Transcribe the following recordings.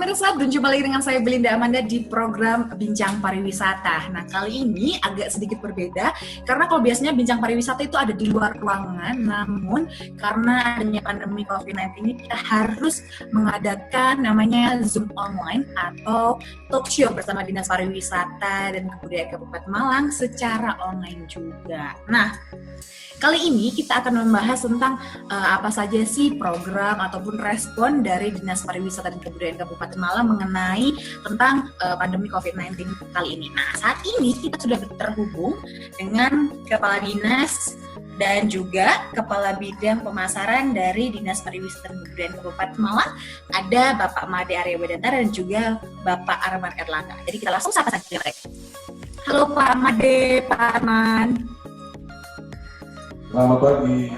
pemirsa, berjumpa lagi dengan saya Belinda Amanda di program Bincang Pariwisata. Nah, kali ini agak sedikit berbeda karena kalau biasanya Bincang Pariwisata itu ada di luar ruangan, namun karena adanya pandemi COVID-19 ini kita harus mengadakan namanya Zoom online atau talk show bersama Dinas Pariwisata dan Kebudayaan Kabupaten Malang secara online juga. Nah, kali ini kita akan membahas tentang apa saja sih program ataupun respon dari Dinas Pariwisata dan Kebudayaan Kabupaten Malang mengenai tentang pandemi COVID-19 kali ini. Nah, saat ini kita sudah terhubung dengan Kepala Dinas dan juga Kepala Bidang Pemasaran dari Dinas Pariwisata dan Kebudayaan Kabupaten Malang. Ada Bapak Made Arya Wedantara dan juga Bapak Arman Erlangga. Jadi kita langsung sapa saja mereka. Halo Pak Made, Pak Arman. Selamat pagi.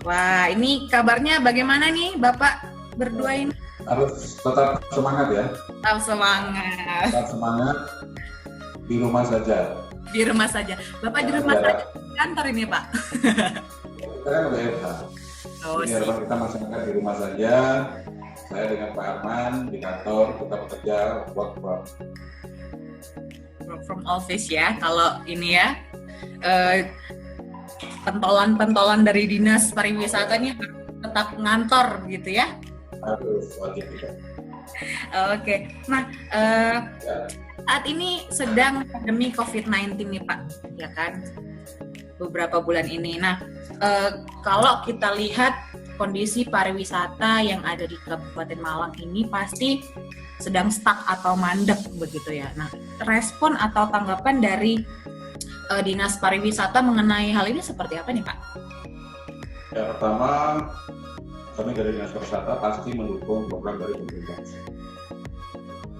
Wah, ini kabarnya bagaimana nih Bapak berdua ini? Harus tetap semangat ya. Tetap semangat. Tetap semangat. Di rumah saja. Di rumah saja. Bapak di rumah saja. Kantor ini Pak. Kita kan WFH. Jadi harapan kita masyarakat di rumah saja. Saya dengan Pak Arman di kantor kita bekerja work from office ya. Kalau ini ya. Pentolan-pentolan dari Dinas Pariwisatanya tetap ngantor gitu ya? Harus wajib juga. Oke, nah saat ini sedang pandemi COVID-19 nih Pak, ya kan? Beberapa bulan ini. Nah, kalau kita lihat kondisi pariwisata yang ada di Kabupaten Malang ini pasti sedang stuck atau mandek begitu ya. Nah, respon atau tanggapan dari Dinas Pariwisata mengenai hal ini seperti apa nih Pak? Ya, pertama kami dari Dinas Pariwisata pasti mendukung program dari pemerintah.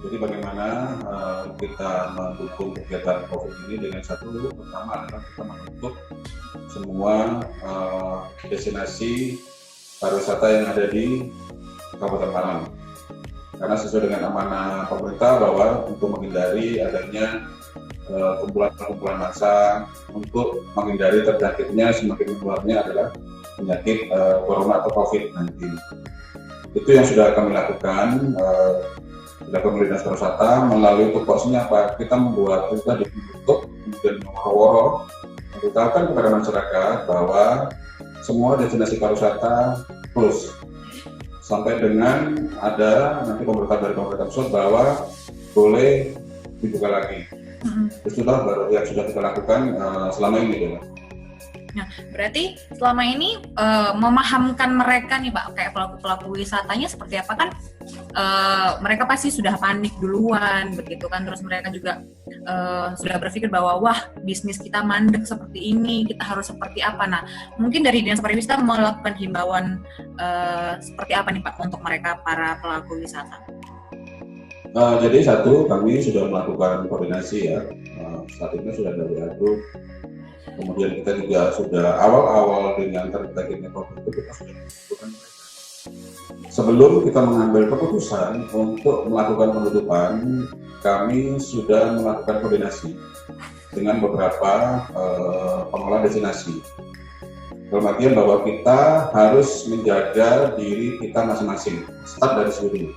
Jadi bagaimana kita mendukung kegiatan COVID ini dengan satu, pertama adalah kita menutup semua destinasi pariwisata yang ada di Kabupaten Malang. Karena sesuai dengan amanah pemerintah bahwa untuk menghindari adanya kumpulan massa untuk menghindari terjangkitnya semakin menularnya adalah penyakit corona atau COVID-19. Itu yang sudah kami lakukan. Dilakukan oleh Dinas Pariwisata melalui tupoksinya apa? Kita membuat kita ditutup kemudian woro-woro memberitahukan kepada masyarakat bahwa semua destinasi pariwisata close sampai dengan ada nanti pemberitahuan dari pemerintah pusat bahwa boleh dibuka lagi. Itulah baru yang sudah kita lakukan selama ini ya. Nah, berarti selama ini memahamkan mereka nih Pak, kayak pelaku-pelaku wisatanya seperti apa kan? Mereka pasti sudah panik duluan begitu kan, terus mereka juga sudah berpikir bahwa wah bisnis kita mandek seperti ini, kita harus seperti apa. Nah, mungkin dari Dinas Pariwisata melakukan himbauan seperti apa nih Pak untuk mereka para pelaku wisata? Jadi satu, kami sudah melakukan koordinasi ya, saat ini sudah ada WA group, kemudian kita juga sudah awal-awal dengan terjadinya COVID itu kita sudah melakukan mereka. Sebelum kita mengambil keputusan untuk melakukan penutupan, kami sudah melakukan koordinasi dengan beberapa pengelola destinasi. Dalam artian bahwa kita harus menjaga diri kita masing-masing, start dari sendiri.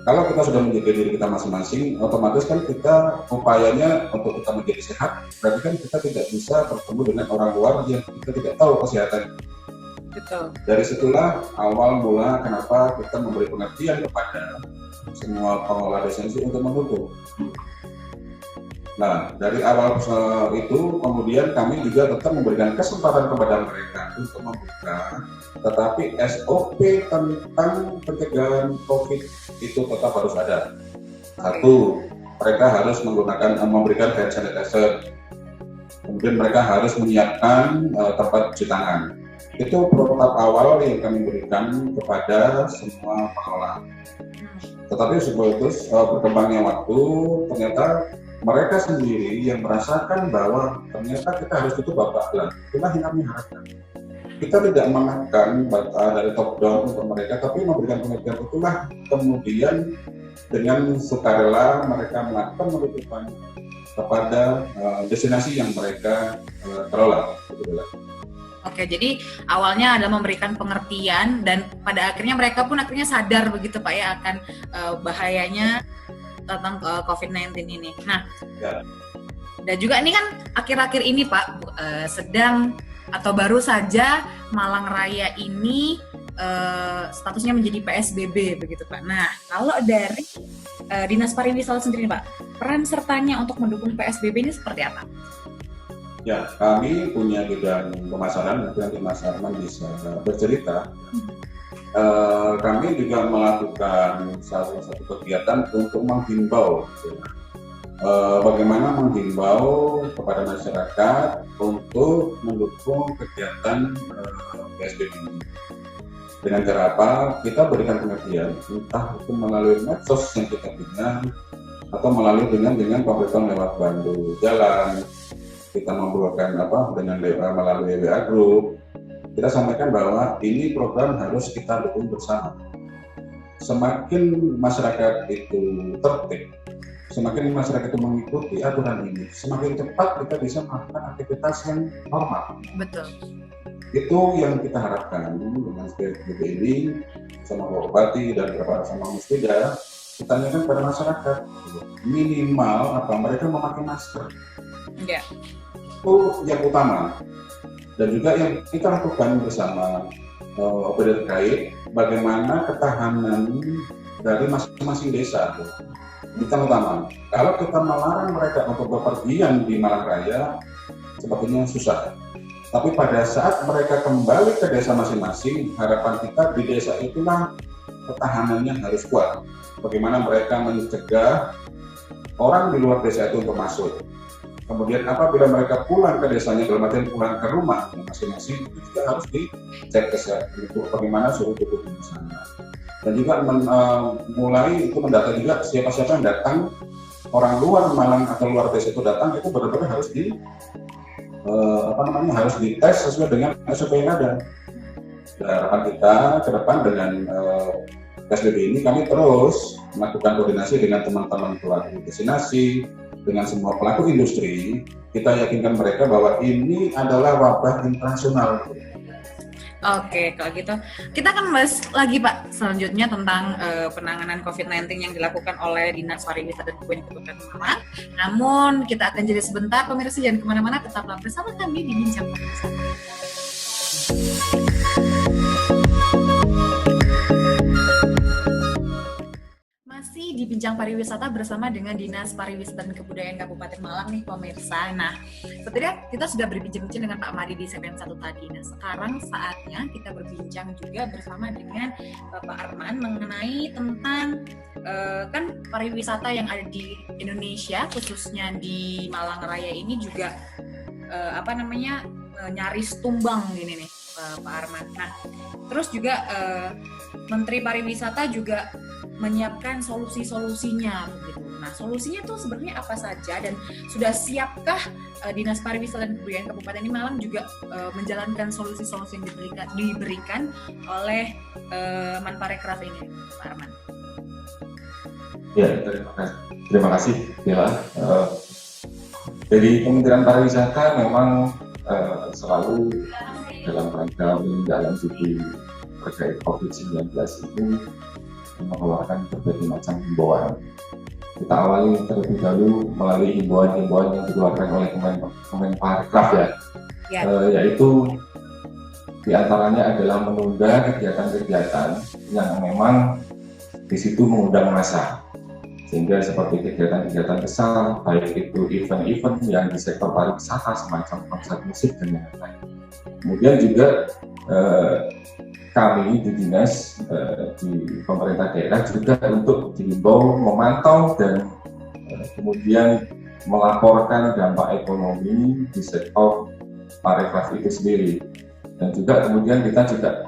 Kalau kita sudah menjaga diri kita masing-masing, otomatis kan kita upayanya untuk kita menjadi sehat, berarti kan kita tidak bisa bertemu dengan orang luar yang kita tidak tahu kesehatan. Betul. Dari situlah awal mula kenapa kita memberi pengertian kepada semua pengelola destinasi untuk mendukung. Nah, dari awal itu kemudian kami juga tetap memberikan kesempatan kepada mereka untuk membuka, tetapi SOP tentang pencegahan COVID itu tetap harus ada. Satu, mereka harus memberikan hand sanitizer. Kemudian mereka harus menyiapkan tempat cuci tangan. Itu protokol awal yang kami berikan kepada semua pengelola. Tetapi sebelum itu berkembangnya waktu, ternyata mereka sendiri yang merasakan bahwa ternyata kita harus tutup babak-babak. Itulah yang kami harapkan. Kita tidak menekan dari top down untuk mereka, tapi memberikan pengertian. Itulah kemudian dengan sukarela mereka melakukan penutupan kepada destinasi yang mereka kelola. Oke, jadi awalnya adalah memberikan pengertian dan pada akhirnya mereka pun akhirnya sadar begitu Pak ya akan bahayanya tentang COVID-19 ini. Nah, Ya. dan juga ini kan akhir-akhir ini Pak sedang atau baru saja Malang Raya ini statusnya menjadi PSBB begitu Pak. Nah, kalau dari Dinas Pariwisata sendiri Pak, peran sertanya untuk mendukung PSBB ini seperti apa? Ya, kami punya bidang pemasaran, mungkin nanti Mas Arman bisa bercerita. Kami juga melakukan salah satu kegiatan untuk menghimbau, bagaimana menghimbau kepada masyarakat untuk mendukung kegiatan PSBB ini. Dengan cara apa? Kita berikan pengertian, entah itu melalui medsos yang kita punya, atau melalui dengan pemberitahuan lewat bandu jalan. Kita membuatkan melalui WA Group, kita sampaikan bahwa ini program harus kita dukung bersama. Semakin masyarakat itu tertib, semakin masyarakat itu mengikuti aturan ini, semakin cepat kita bisa melakukan aktivitas yang normal. Betul. Itu yang kita harapkan dengan PSBB ini, sama Bapak Bupati dan beberapa sama Musbida, ditanyakan pada masyarakat minimal mereka memakai masker. Ya. Itu yang utama, dan juga yang kita lakukan bersama operator terkait bagaimana ketahanan dari masing-masing desa. Kita utama, kalau kita melarang mereka untuk bepergian di Malang Raya sepertinya susah, tapi pada saat mereka kembali ke desa masing-masing, harapan kita di desa itulah ketahanannya harus kuat. Bagaimana mereka mencegah orang di luar desa itu untuk masuk. Kemudian apabila mereka pulang ke desanya, dalam artian pulang ke rumah masing-masing, itu juga harus dicek kesehatan itu bagaimana suhu tubuh di sana. Dan juga mulai itu mendata juga siapa-siapa yang datang, orang luar Malang atau luar desa itu datang, itu benar-benar harus harus dites sesuai dengan SOP yang ada. Dan harapan kita ke depan dengan PSBB ini kami terus melakukan koordinasi dengan teman-teman pelaku destinasi, dengan semua pelaku industri. Kita yakinkan mereka bahwa ini adalah wabah internasional. Oke, kalau gitu kita akan bahas lagi Pak selanjutnya tentang penanganan COVID-19 yang dilakukan oleh Dinas Pariwisata dan Kebudayaan Kabupaten Malang. Namun kita akan jeda sebentar, pemirsa jangan kemana-mana, tetaplah bersama kami di Bincang Pariwisata. Masih di Bincang Pariwisata bersama dengan Dinas Pariwisata dan Kebudayaan Kabupaten Malang nih pemirsa. Nah, sepertinya kita sudah berbincang-bincang dengan Pak Madi di segmen 1 tadi. Nah, sekarang saatnya kita berbincang juga bersama dengan Bapak Arman mengenai tentang kan pariwisata yang ada di Indonesia, khususnya di Malang Raya ini juga nyaris tumbang gini nih Pak Arman. Nah, terus juga Menteri Pariwisata juga menyiapkan solusi-solusinya begitu. Nah, solusinya itu sebenarnya apa saja dan sudah siapkah Dinas Pariwisata dan Kebudayaan Kabupaten Malang juga menjalankan solusi-solusi yang diberikan oleh Manparekraf ini, Pak Arman? Ya, terima kasih Bella. Dari Kementerian Pariwisata memang selalu dalam rangka menindaklanjuti terkait COVID-19 ini mengeluarkan berbagai macam himbauan. Kita awali terlebih dahulu melalui himbauan-himbauan yang dikeluarkan oleh Kemenparekraf yaitu diantaranya adalah menunda kegiatan-kegiatan yang memang di situ mengundang massa, sehingga seperti kegiatan-kegiatan besar, baik itu event-event yang di sektor pariwisata semacam konser musik dan lain-lain. Kemudian juga kami di dinas di pemerintah daerah juga untuk dihimbau memantau dan kemudian melaporkan dampak ekonomi di sektor pariwisata itu sendiri, dan juga kemudian kita juga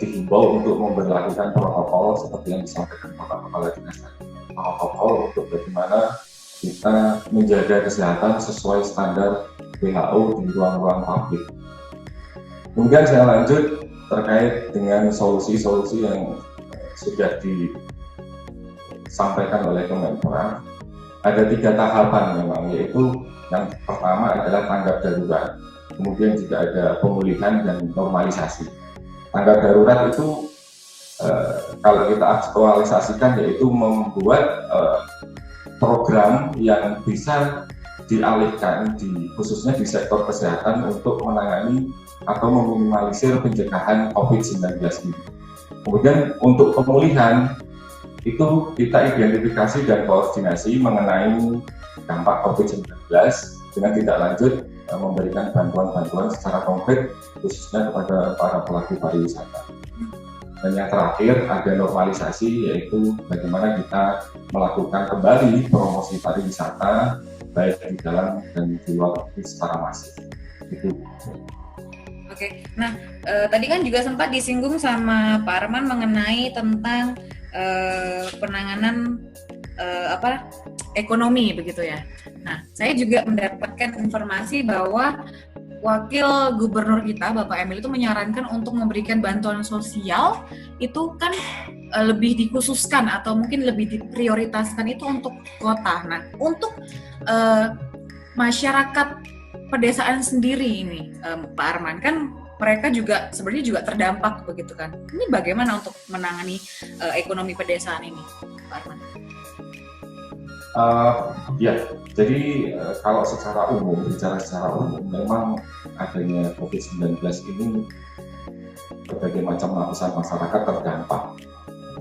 dihimbau untuk memberlakukan protokol seperti yang disampaikan Bapak Kepala Dinas tadi, protokol untuk bagaimana kita menjaga kesehatan sesuai standar WHO di ruang-ruang publik. Kemudian saya lanjut terkait dengan solusi-solusi yang sudah disampaikan oleh Kemenpora. Ada 3 tahapan memang, yaitu yang pertama adalah tanggap darurat. kemudian juga ada pemulihan dan normalisasi. Tanggap darurat itu kalau kita aktualisasikan yaitu membuat program yang bisa dialihkan khususnya di sektor kesehatan untuk menangani atau meminimalisir pencegahan COVID-19 ini. Kemudian untuk pemulihan itu kita identifikasi dan koordinasi mengenai dampak COVID-19 dengan tindak lanjut memberikan bantuan-bantuan secara konkret khususnya kepada para pelaku pariwisata. Dan yang terakhir ada normalisasi, yaitu bagaimana kita melakukan kembali promosi pariwisata baik di dalam dan di luar negeri secara masif. Itu. Oke, nah tadi kan juga sempat disinggung sama Pak Arman mengenai tentang penanganan ekonomi begitu ya. Nah, saya juga mendapatkan informasi bahwa Wakil Gubernur kita, Bapak Emil, itu menyarankan untuk memberikan bantuan sosial itu kan lebih dikhususkan atau mungkin lebih diprioritaskan itu untuk kota. Nah, untuk masyarakat pedesaan sendiri ini, Pak Arman, kan mereka juga sebenarnya juga terdampak begitu kan. Ini bagaimana untuk menangani ekonomi pedesaan ini, Pak Arman? Ya, jadi kalau bicara secara umum, memang adanya COVID-19 ini berbagai macam lapisan masyarakat terdampak.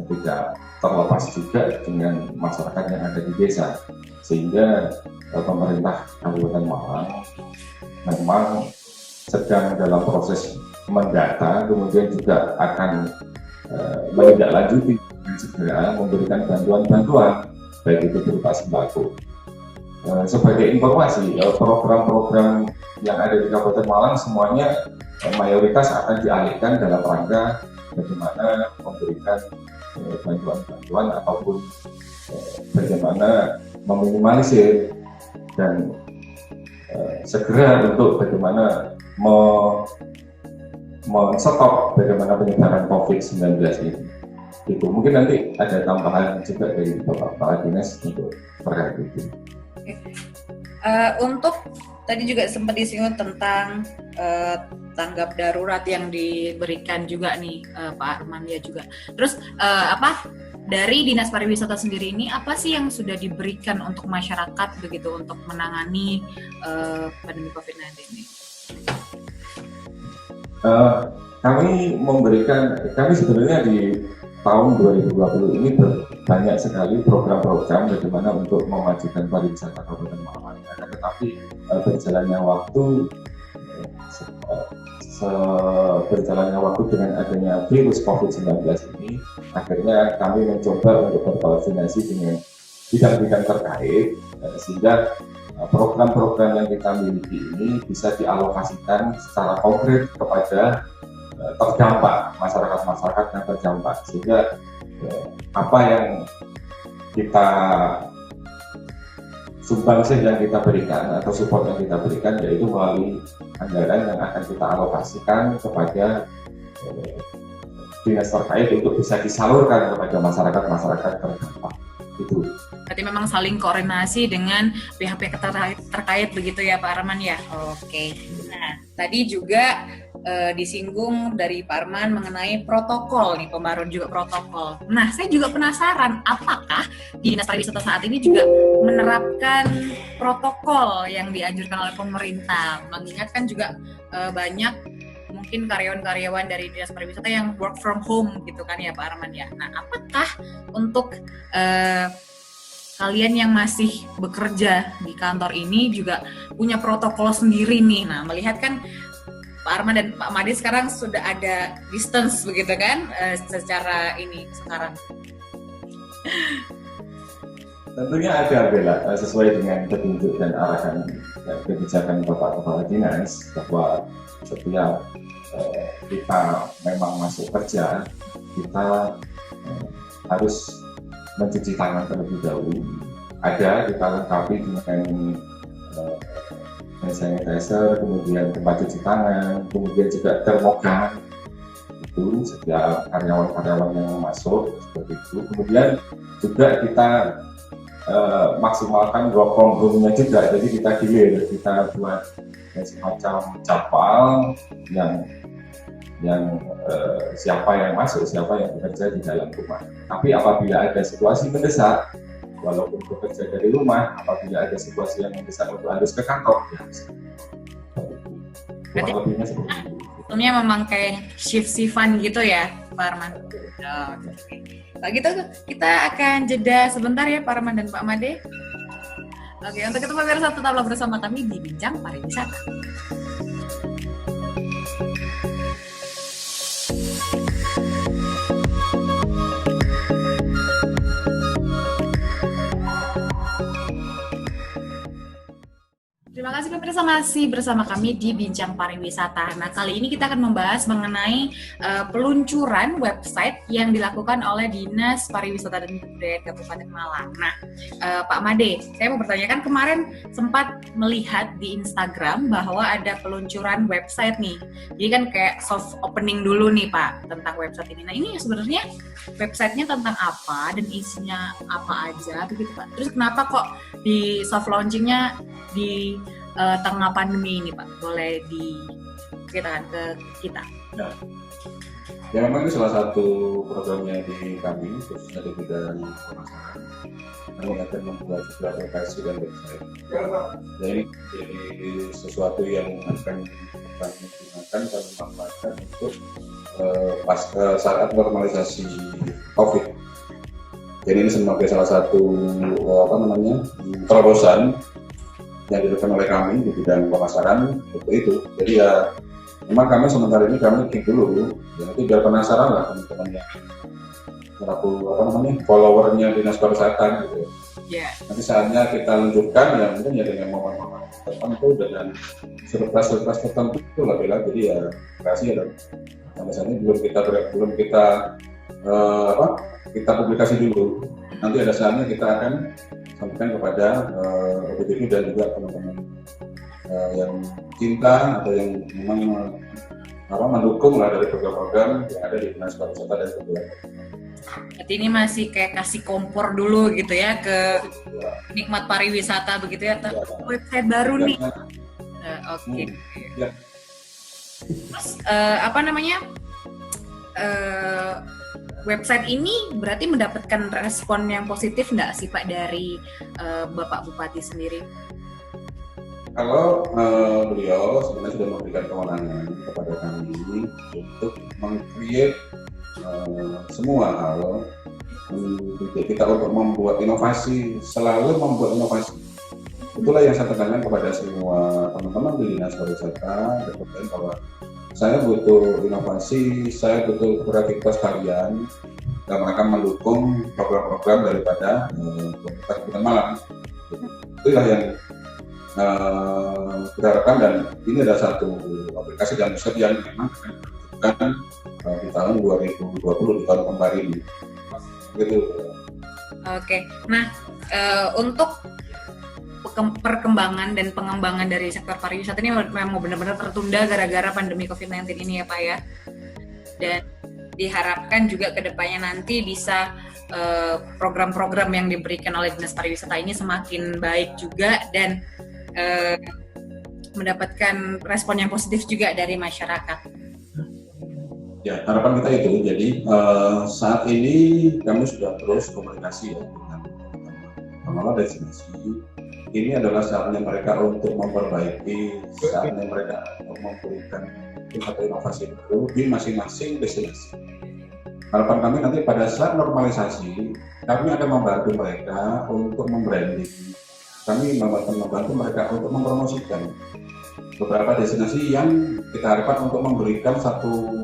Tidak terlepas juga dengan masyarakat yang ada di desa, sehingga pemerintah Kabupaten Malang memang sedang dalam proses mendata, kemudian juga akan menindaklanjuti dan segera memberikan bantuan-bantuan baik itu berupa sembako. Sebagai informasi, program-program yang ada di Kabupaten Malang semuanya mayoritas akan dialihkan dalam rangka bagaimana memberikan bantuan-bantuan ataupun bagaimana meminimalisir dan segera untuk bagaimana men-stop bagaimana penyebaran COVID-19 ini. Itu mungkin nanti ada tambahan juga dari Bapak Dinas untuk terkait itu. Untuk tadi juga sempat disinggung tentang tanggap darurat yang diberikan juga nih Pak Arman ya juga. Terus dari Dinas Pariwisata sendiri ini apa sih yang sudah diberikan untuk masyarakat begitu untuk menangani pandemi COVID-19 ini? Kami sebenarnya di tahun 2020 ini banyak sekali program-program bagaimana untuk memajukan pariwisata Kabupaten Malang. Tetapi berjalannya waktu dengan adanya virus COVID-19 ini, akhirnya kami mencoba untuk berkoordinasi dengan bidang-bidang terkait sehingga program-program yang kita miliki ini bisa dialokasikan secara konkret kepada terdampak masyarakat yang terdampak, sehingga apa yang kita sumbangsih yang kita berikan atau support yang kita berikan yaitu melalui anggaran yang akan kita alokasikan kepada dinas terkait untuk bisa disalurkan kepada masyarakat terdampak. Itu. Berarti memang saling koordinasi dengan pihak-pihak terkait begitu ya Pak Arman ya. Oke. Nah, tadi juga disinggung dari Pak Arman mengenai protokol nih, pembaruan juga protokol. Nah, saya juga penasaran apakah Dinas Pariwisata saat ini juga menerapkan protokol yang dianjurkan oleh pemerintah. Mengingatkan juga banyak mungkin karyawan-karyawan dari Dinas Pariwisata yang work from home gitu kan ya Pak Arman ya. Nah, apakah untuk kalian yang masih bekerja di kantor ini juga punya protokol sendiri nih? Nah, melihat kan Pak Arman dan Pak Made sekarang sudah ada distance begitu kan secara ini sekarang. Tentunya ada Bella, sesuai dengan petunjuk dan arahan kebijakan Bapak Kepala Dinas bahwa setiap kita memang masuk kerja, kita harus mencuci tangan terlebih dahulu. Ada kita lengkapi dengan hand sanitizer, kemudian tempat cuci tangan, kemudian juga termogan itu setiap karyawan-karyawan yang masuk seperti itu. Kemudian juga kita maksimalkan work from home-nya juga, jadi kita gilir, kita buat semacam jadwal yang siapa yang masuk, siapa yang bekerja di dalam rumah. Tapi apabila ada situasi mendesak, walaupun bekerja dari rumah, apabila ada situasi yang mendesak untuk harus ke kantor, ya kurang lebihnya seperti itu. Sebetulnya memang kayak shift-shiftan gitu ya, Pak Arman. Kalau gitu kita akan jeda sebentar ya Pak Arman dan Pak Made. Oke, untuk itu pemirsa tetaplah bersama kami di Bincang Pariwisata. Terima kasih pemirsa masih bersama kami di Bincang Pariwisata. Nah, kali ini kita akan membahas mengenai peluncuran website yang dilakukan oleh Dinas Pariwisata dan Kebudayaan Kabupaten Malang. Nah, Pak Made, saya mau bertanyakan kemarin sempat melihat di Instagram bahwa ada peluncuran website nih. Jadi kan kayak soft opening dulu nih Pak tentang website ini. Nah, ini sebenarnya websitenya tentang apa dan isinya apa aja begitu Pak. Terus kenapa kok di soft launchingnya di tengah pandemi ini Pak, boleh diceritakan ke kita? Ya memang ini salah satu programnya di kami, khususnya di bidang pemasaran. Kami akan membuat sebuah aplikasi dan website. Ya ini jadi sesuatu yang akan kami gunakan dan manfaatkan untuk saat normalisasi COVID. Jadi ini sebagai salah satu terobosan yang dilakukan oleh kami di bidang pemasaran seperti itu. Jadi ya memang kami sementara ini kami kick dulu, ya itu biar penasaran lah teman-teman yang followernya Dinas Pariwisata gitu. Yeah. Nanti saatnya kita luncurkan ya mungkin ya dengan momen-momen tertentu dengan surprise tertentu itu lah Bella. Jadi ya kasih ya sampai saat ini belum kita publikasi dulu. Nanti ada saatnya kita akan sampaikan kepada OPDP dan juga teman-teman yang cinta atau yang memang mendukung lah dari program-program yang ada di Dinas Pariwisata dan Kebudayaan. Berarti ini masih kayak kasih kompor dulu gitu ya ke nikmat pariwisata begitu ya, website baru nih. Oke. Ya. Terus website ini berarti mendapatkan respon yang positif nggak sih Pak dari Bapak Bupati sendiri? Kalau beliau sebenarnya sudah memberikan kewenangan kepada kami untuk meng-create semua hal kita untuk membuat inovasi, selalu membuat inovasi. Itulah yang saya tekankan kepada semua teman-teman di Dinas Pariwisata bahwa saya butuh inovasi, saya butuh kreativitas kalian dalam rangka mendukung program-program daripada Pemerintah Kabupaten Malang. Itulah yang kita harapkan dan ini adalah satu aplikasi dan website yang memang akan dilakukan di tahun 2020 di tahun kembali ini. Gitu. Oke, nah untuk perkembangan dan pengembangan dari sektor pariwisata ini memang benar-benar tertunda gara-gara pandemi COVID-19 ini ya Pak ya. Dan diharapkan juga kedepannya nanti bisa program-program yang diberikan oleh Dinas Pariwisata ini semakin baik juga dan mendapatkan respon yang positif juga dari masyarakat. Ya, harapan kita itu. Jadi saat ini kami sudah terus komunikasi ya dengan pengelola destinasi. Ini adalah saatnya mereka untuk memperbaiki, saatnya mereka untuk memberikan atau inovasi baru di masing-masing destinasi. Harapan kami nanti pada saat normalisasi, kami akan membantu mereka untuk membranding. Kami membantu mereka untuk mempromosikan beberapa destinasi yang kita harapkan untuk memberikan satu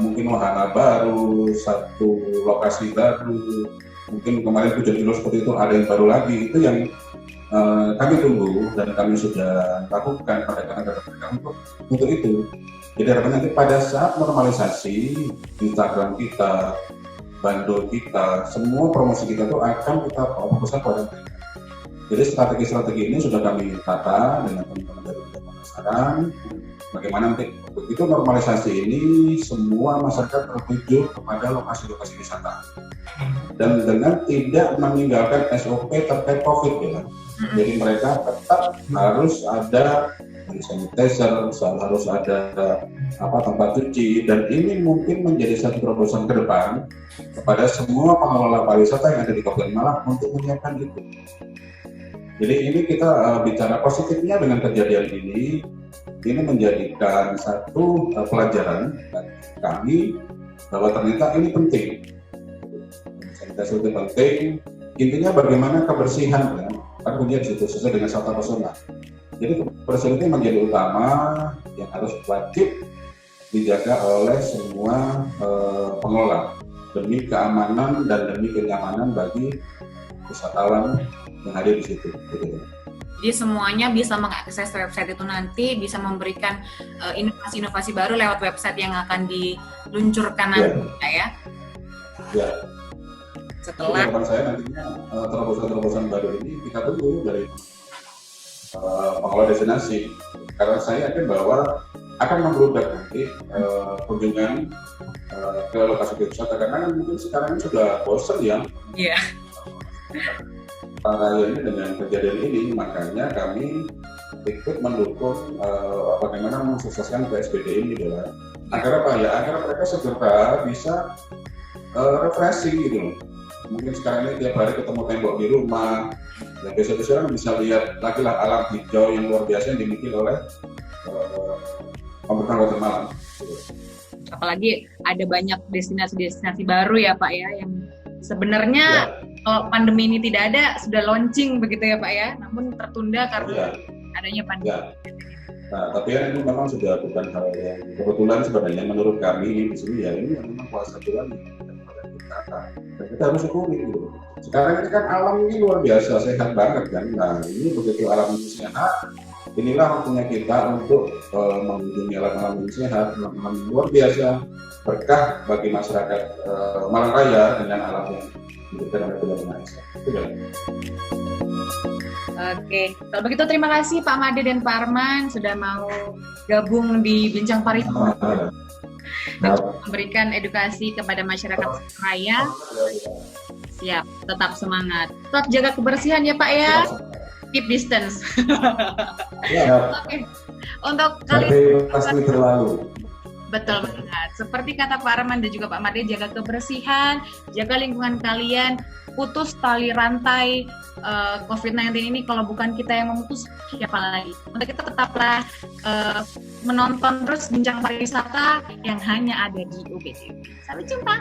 mungkin wahana baru, satu lokasi baru. Mungkin kemarin tujuan kilo seperti itu ada yang baru lagi, itu yang kami tunggu dan kami sudah lakukan pada mereka untuk itu. Jadi harapannya nanti pada saat normalisasi Instagram kita, bandul kita, semua promosi kita itu akan kita fokuskan pada mereka. Jadi strategi-strategi ini sudah kami tata dengan teman-teman dari pemasaran. Bagaimana nanti begitu normalisasi ini semua masyarakat tertuju kepada lokasi-lokasi wisata. dan dengan tidak meninggalkan SOP terkait COVID ya. Jadi mereka tetap harus ada sanitizer, harus ada tempat cuci, dan ini mungkin menjadi satu terobosan ke depan kepada semua pengelola pariwisata yang ada di Kabupaten Malang untuk menyiapkan itu. Jadi ini kita bicara positifnya dengan kejadian ini menjadikan satu pelajaran bagi kami bahwa ternyata ini penting. Sanitizer itu penting. Intinya bagaimana kebersihan kan punya di situ sesuai dengan tata pesona. Jadi kebersihan ini menjadi utama yang harus wajib dijaga oleh semua pengelola demi keamanan dan demi kenyamanan bagi wisatawan yang hadir di situ. Gitu. Jadi semuanya bisa mengakses website itu nanti, bisa memberikan inovasi-inovasi baru lewat website yang akan diluncurkan nanti ya. Ya. Setelah harapan saya nantinya terobosan-terobosan baru ini kita tunggu dari pengelola destinasi, karena saya yakin bahwa akan membludak nanti kunjungan ke lokasi wisata, karena mungkin sekarang ini sudah bosan ya. Iya. Raya ini dengan kejadian ini, makanya kami ikut mendukung bagaimana mensukseskan PSBB ini adalah agar agar mereka segera bisa refreshing gitu. Mungkin sekarang ini tiap hari ketemu tembok di rumah, dan besok-besok bisa lihat lagi lah alam hijau yang luar biasa yang dimiliki oleh pemerintah Kota Malang. Apalagi ada banyak destinasi-destinasi baru ya Pak ya, yang sebenarnya kalau pandemi ini tidak ada sudah launching begitu ya Pak ya, namun tertunda karena adanya pandemi. Nah, tapi kan itu memang sudah bukan hal yang kebetulan sebenarnya menurut kami di sini ya, ini memang puasa bulan dan kita harus syukuri gitu. Sekarang ini kan alam ini luar biasa sehat banget kan. Nah ini begitu alam ini sehat, inilah waktunya kita untuk mengunjungi alam ini sehat, alam luar biasa, berkah bagi masyarakat Malang Raya dengan alam yang diberikan oleh Tuhan Maha Esa. Oke, kalau begitu terima kasih Pak Made dan Pak Arman sudah mau gabung di Bincang Pariwisata. Memberikan edukasi kepada masyarakat raya. Siap, tetap semangat. Tetap jaga kebersihan ya Pak ya. Keep distance. Oke. Untuk kali pasti berlalu. Betul banget. Seperti kata Pak Arman dan juga Pak Made, jaga kebersihan, jaga lingkungan kalian, putus tali rantai COVID-19 ini. Kalau bukan kita yang memutus, siapa lagi? Untuk kita tetaplah menonton terus Bincang Pariwisata yang hanya ada di UBTV. Sampai jumpa.